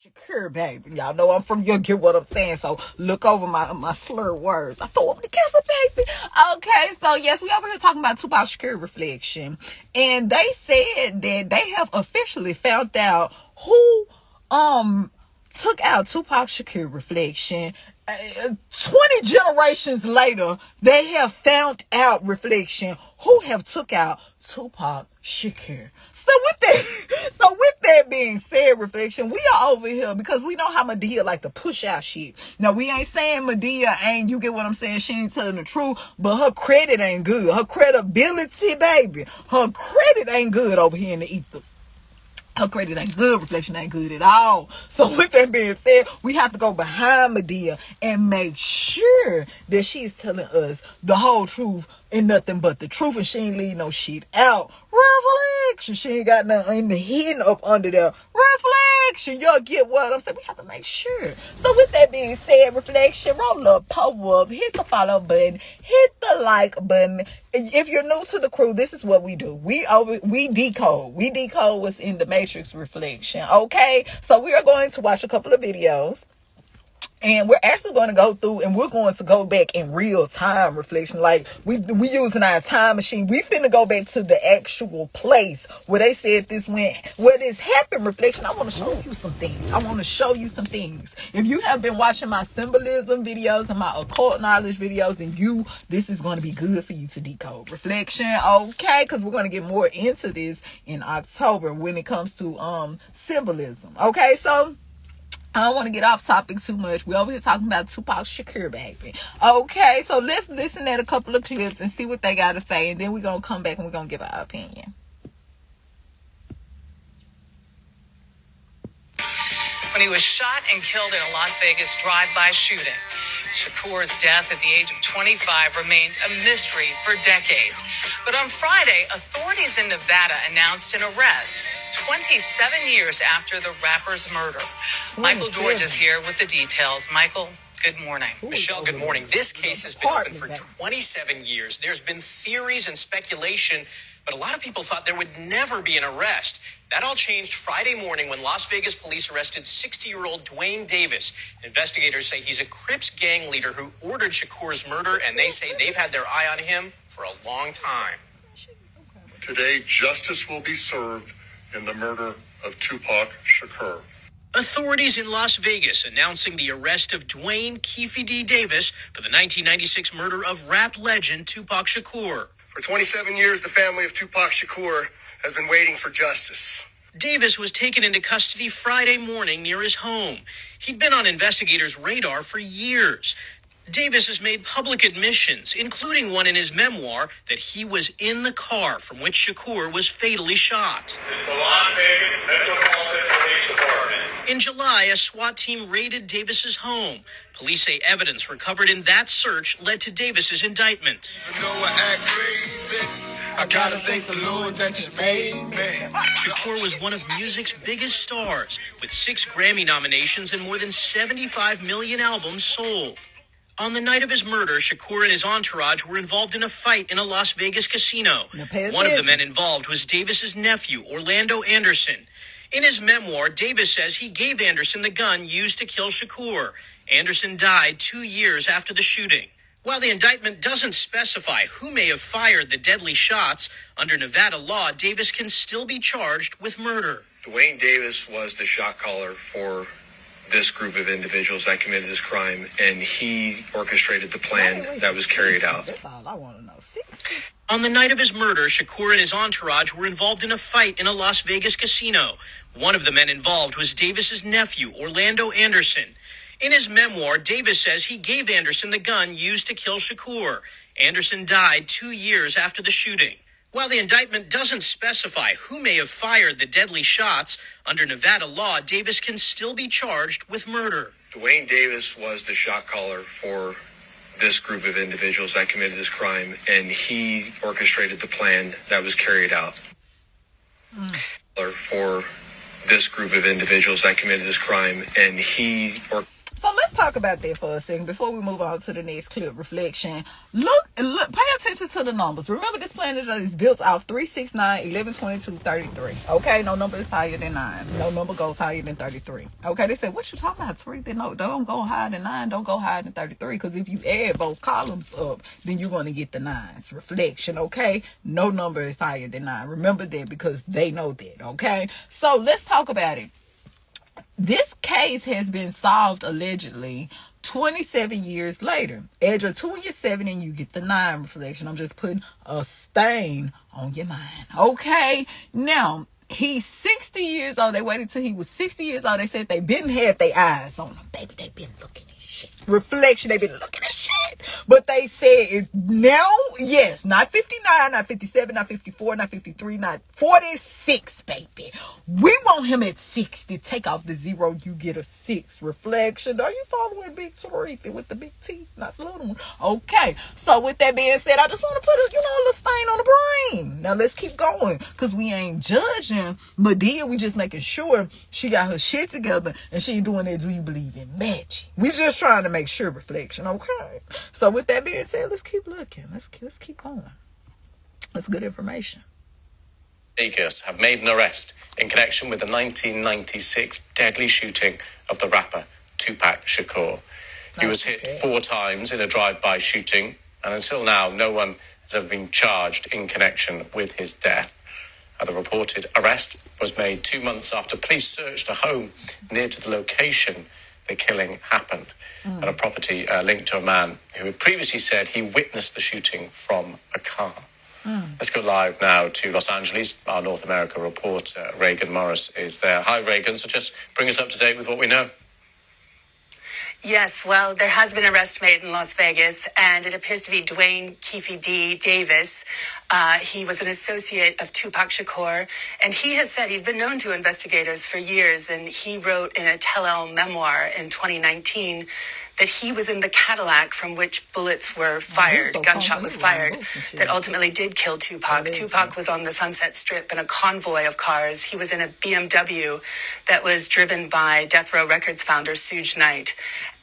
Secure, baby. Y'all know I'm from you get what I'm saying. So look over my slurred words. I throw them together, baby. Okay, so yes, we over here talking about Tupac Secure reflection. And they said that they have officially found out who took out Tupac Shakur reflection. 20 generations later, they have found out reflection who have took out Tupac Shakur. So with that being said, reflection, we are over here because we know how Madea like to push out shit. Now, we ain't saying Madea ain't, you get what I'm saying, she ain't telling the truth, but her credit ain't good. Her credibility, baby, her credit ain't good over here in the ether. Her credit ain't good, reflection ain't good at all. So with that being said, we have to go behind Madea and make sure that she's telling us the whole truth and nothing but the truth, and she ain't leave no shit out. Reflection, she ain't got nothing hidden up under there. Reflection, y'all get what I'm saying? We have to make sure. So with that being said, reflection, roll up, power up, hit the follow button, hit the like button. If you're new to the crew, this is what we do. We decode. We decode what's in the matrix, reflection. Okay, so we are going to watch a couple of videos. And we're actually going to go through and we're going to go back in real time, reflection. Like we using our time machine. We finna go back to the actual place where they said this went, where this happened, reflection. I want to show you some things. I want to show you some things. If you have been watching my symbolism videos and my occult knowledge videos, then this is going to be good for you to decode, reflection. Okay, because we're going to get more into this in October when it comes to symbolism. Okay, so I don't want to get off topic too much. We're over here talking about Tupac Shakur, baby. Okay, so let's listen at a couple of clips and see what they got to say. And then we're going to come back and we're going to give our opinion. When he was shot and killed in a Las Vegas drive-by shooting. Shakur's death at the age of 25 remained a mystery for decades. But on Friday, authorities in Nevada announced an arrest 27 years after the rapper's murder. Michael George is here with the details. Michael, good morning. Michelle, good morning. This case has been open for 27 years. There's been theories and speculation, but a lot of people thought there would never be an arrest. That all changed Friday morning when Las Vegas police arrested 60-year-old Dwayne Davis. Investigators say he's a Crips gang leader who ordered Shakur's murder, and they say they've had their eye on him for a long time. Today, justice will be served in the murder of Tupac Shakur. Authorities in Las Vegas announcing the arrest of Dwayne Keefe D. Davis for the 1996 murder of rap legend Tupac Shakur. For 27 years, the family of Tupac Shakur has been waiting for justice. Davis was taken into custody Friday morning near his home. He'd been on investigators' radar for years. Davis has made public admissions, including one in his memoir, that he was in the car from which Shakur was fatally shot. In July, a SWAT team raided Davis's home. Police say evidence recovered in that search led to Davis's indictment. Shakur was one of music's biggest stars, with 6 Grammy nominations and more than 75 million albums sold. On the night of his murder, Shakur and his entourage were involved in a fight in a Las Vegas casino. One of the men involved was Davis's nephew, Orlando Anderson. In his memoir, Davis says he gave Anderson the gun used to kill Shakur. Anderson died 2 years after the shooting. While the indictment doesn't specify who may have fired the deadly shots, under Nevada law, Davis can still be charged with murder. Dwayne Davis was the shot caller for this group of individuals that committed this crime, and he orchestrated the plan that was carried out. That's all I want to know. On the night of his murder, Shakur and his entourage were involved in a fight in a Las Vegas casino. One of the men involved was Davis's nephew, Orlando Anderson. In his memoir, Davis says he gave Anderson the gun used to kill Shakur. Anderson died 2 years after the shooting. While the indictment doesn't specify who may have fired the deadly shots, under Nevada law, Davis can still be charged with murder. Dwayne Davis was the shot caller for this group of individuals that committed this crime, and he orchestrated the plan that was carried out. For this group of individuals that committed this crime, and he So let's talk about that for a second before we move on to the next clip, reflection. Look, pay attention to the numbers. Remember, this planet is built off 3, 6, 9, 11, 22, 33. Okay, no number is higher than 9. No number goes higher than 33. Okay, they said, what you talking about, Tariq? No, don't go higher than 9. Don't go higher than 33. Because if you add both columns up, then you're going to get the 9s. Reflection, okay? No number is higher than 9. Remember that because they know that, okay? So let's talk about it. This case has been solved allegedly 27 years later. Add your 2 and your 7 and you get the 9 reflection. I'm just putting a stain on your mind. Okay. Now, he's 60 years old. They waited till he was 60 years old. They said they been had their eyes on him. Baby, they been looking at shit. Reflection, they been looking at shit. But they said it's now, yes, not 59, not 57, not 54, not 53, not 46, baby. We want him at 60. Take off the 0, you get a 6. Reflection. Are you following Big Tariq with the big T, not the little one? Okay. So with that being said, I just want to put a little stain on the brain. Now let's keep going, because we ain't judging Medea. We just making sure she got her shit together and she ain't doing that. Do you believe in magic? We just trying to make sure, reflection. Okay. So with that being said, let's keep looking. Let's keep going. That's good information. Vegas have made an arrest in connection with the 1996 deadly shooting of the rapper Tupac Shakur. He was hit 4 times in a drive-by shooting, and until now, no one has ever been charged in connection with his death. The reported arrest was made 2 months after police searched a home near to the location the killing happened, at a property linked to a man who had previously said he witnessed the shooting from a car. Let's go live now to Los Angeles. Our North America reporter, Reagan Morris, is there. Hi, Reagan. So just bring us up to date with what we know. Yes, well, there has been an arrest made in Las Vegas, and it appears to be Dwayne Keefe D. Davis. He was an associate of Tupac Shakur, and he has said he's been known to investigators for years, and he wrote in a tell-all memoir in 2019 that he was in the Cadillac from which bullets were fired, gunshot was fired, that ultimately did kill Tupac. Tupac was on the Sunset Strip in a convoy of cars. He was in a BMW that was driven by Death Row Records founder Suge Knight.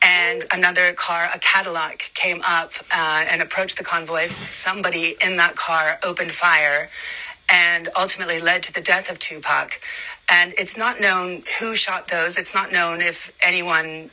And another car, a Cadillac, came up and approached the convoy. Somebody in that car opened fire and ultimately led to the death of Tupac. And it's not known who shot those. It's not known if anyone,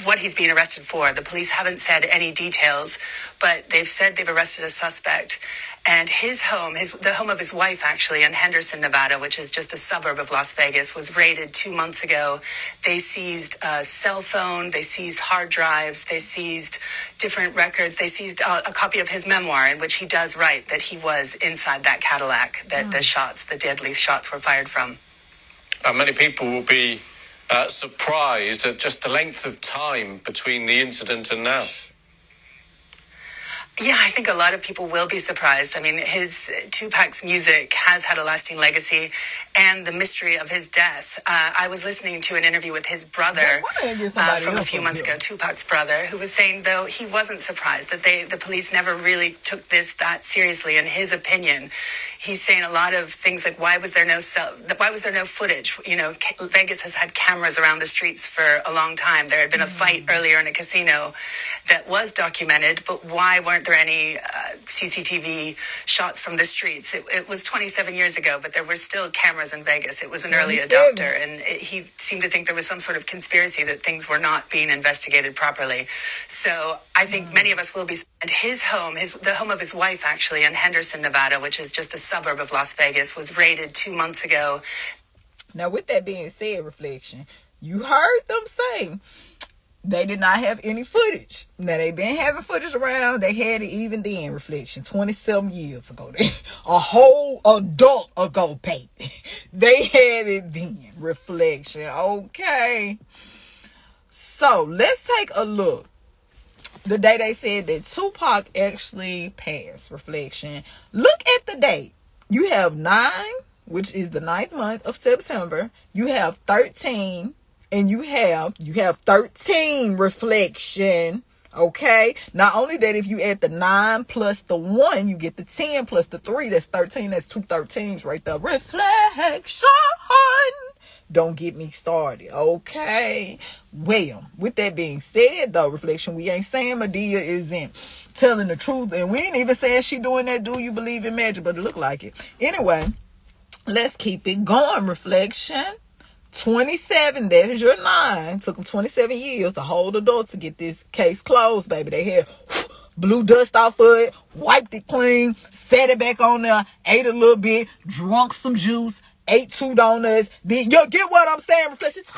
what he's being arrested for. The police haven't said any details, but they've said they've arrested a suspect. And his home, the home of his wife, actually, in Henderson, Nevada, which is just a suburb of Las Vegas, was raided 2 months ago. They seized a cell phone, they seized hard drives, they seized different records, they seized a copy of his memoir in which he does write that he was inside that Cadillac, that the deadly shots were fired from. Many people will be surprised at just the length of time between the incident and now. Yeah, I think a lot of people will be surprised. I mean, Tupac's music has had a lasting legacy, and the mystery of his death. I was listening to an interview with his brother from a few months ago, Tupac's brother, who was saying, though, he wasn't surprised that the police never really took this that seriously. In his opinion, he's saying a lot of things like, why was there no footage? You know, Vegas has had cameras around the streets for a long time. There had been a fight earlier in a casino that was documented, but why weren't there any CCTV shots from the streets? It was 27 years ago, but there were still cameras in Vegas. It was an early adopter, and he seemed to think there was some sort of conspiracy that things were not being investigated properly. So I think many of us will be. And his home, the home of his wife, actually, in Henderson, Nevada, which is just a suburb of Las Vegas, was raided 2 months ago. Now, with that being said, reflection, you heard them say they did not have any footage. Now, they been having footage around. They had it even then, reflection, 27 years ago. A whole adult ago, baby. They had it then, reflection. Okay. So, let's take a look. The day they said that Tupac actually passed, reflection. Look at the date. You have 9, which is the 9th month of September. You have 13. And you have 13, reflection. Okay. Not only that, if you add the 9 plus the 1, you get the 10 plus the 3. That's 13. That's 2 13s right there. Reflection. Don't get me started. Okay. Well, with that being said, though, Reflection, we ain't saying Madea isn't telling the truth. And we ain't even saying she doing that do you believe in magic, but it look like it. Anyway, let's keep it going, Reflection. 27, that is your line. Took them 27 years to hold the door to get this case closed, baby. They had blew dust off of it, wiped it clean, set it back on there, ate a little bit, drunk some juice, ate 2 donuts. Then you get what I'm saying, Reflection. Talk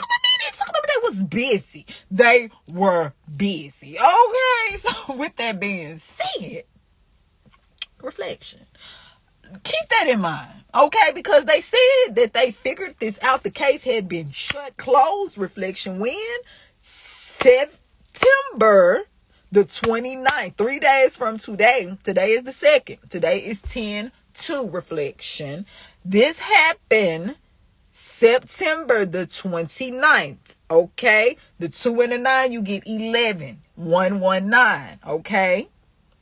about they was busy. They were busy. Okay, so with that being said, Reflection, keep that in mind, okay? Because they said that they figured this out. The case had been closed, Reflection, when? September the 29th, 3 days from today. Today is the 2nd. Today is 10/2, Reflection. This happened September the 29th, okay? The 2 and the 9, you get 11. 119, okay?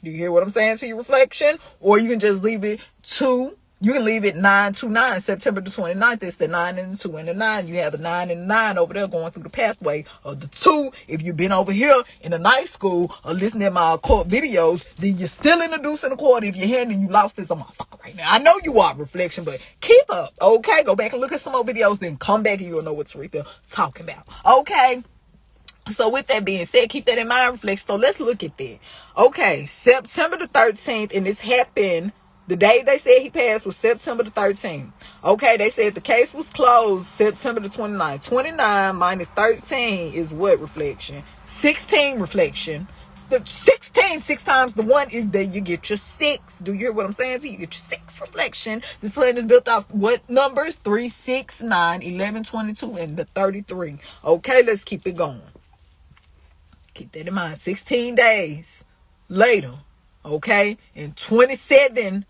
Do you hear what I'm saying to your Reflection? Or you can just leave it 2. You can leave it 929. September the 29th. It's the 9 and the 2 and the 9. You have the 9 and the 9 over there going through the pathway of the 2. If you've been over here in the night school or listening to my court videos, then you're still introducing the court. If you're here and you lost this, I'm motherfucker right now. I know you are, Reflection, but keep up, okay? Go back and look at some more videos, then come back and you'll know what Tarika talking about, okay? So with that being said, keep that in mind, Reflection. So let's look at that. Okay, September the 13th, and this happened, the day they said he passed was September the 13th. Okay, they said the case was closed September the 29th. 29 minus 13 is what, Reflection? 16, Reflection. The 16, 6 times the 1 is that you get your 6. Do you hear what I'm saying to you? You get your 6, Reflection. This plan is built off what numbers? 3, 6, 9, 11, 22, and the 33. Okay, let's keep it going. Keep that in mind. 16 days later, okay, and 27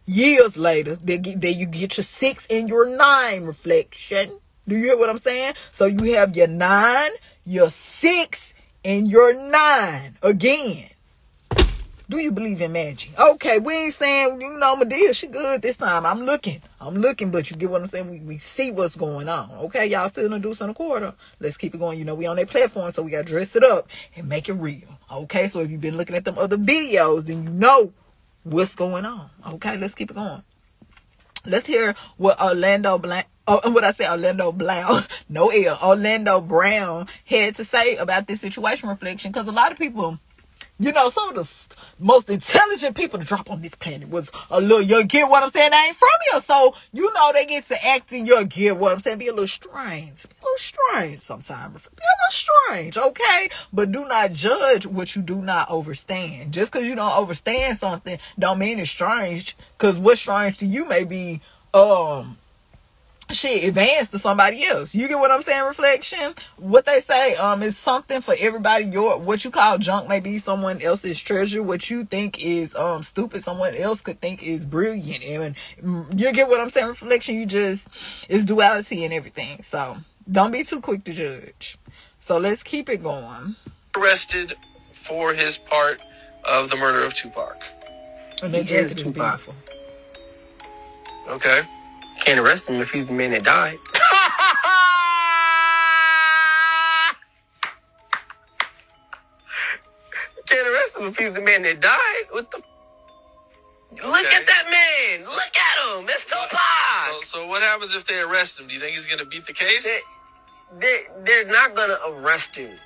years later, there you get your 6 and your 9, Reflection. Do you hear what I'm saying? So you have your 9, your 6, and your 9 again. Do you believe in magic? Okay, we ain't saying, you know, Madea, she good this time. I'm looking, but you get what I'm saying? We see what's going on. Okay, y'all still introducing a quarter. Let's keep it going. You know, we on their platform, so we got to dress it up and make it real. Okay, so if you've been looking at them other videos, then you know what's going on. Okay, let's keep it going. Let's hear what Orlando Brown, no L, Orlando Brown had to say about this situation, Reflection, because a lot of people, you know, some of the most intelligent people to drop on this planet was a little, you get what I'm saying? They ain't from here. So, you know, they get to acting, you get what I'm saying? Be a little strange. Sometimes. Be a little strange, okay? But do not judge what you do not understand. Just because you don't understand something don't mean it's strange. Because what's strange to you may be, advanced to somebody else. You get what I'm saying, Reflection? What they say, is something for everybody. What you call junk may be someone else's treasure. What you think is stupid, someone else could think is brilliant. And you get what I'm saying, Reflection? It's duality and everything. So don't be too quick to judge. So let's keep it going. Arrested for his part of the murder of Tupac. And that jacket is beautiful. Okay. Can't arrest him if he's the man that died. Can't arrest him if he's the man that died. What the? Okay. Look at that man. Look at him. That's Tupac. So what happens if they arrest him? Do you think he's going to beat the case? They're not going to arrest him.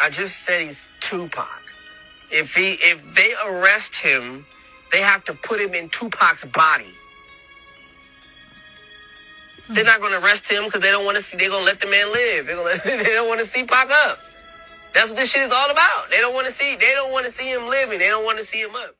I just said he's Tupac. If they arrest him, they have to put him in Tupac's body. They're not going to arrest him because they don't want to see. They're going to let the man live. They don't want to see Pac up. That's what this shit is all about. They don't want to see. They don't want to see him living. They don't want to see him up.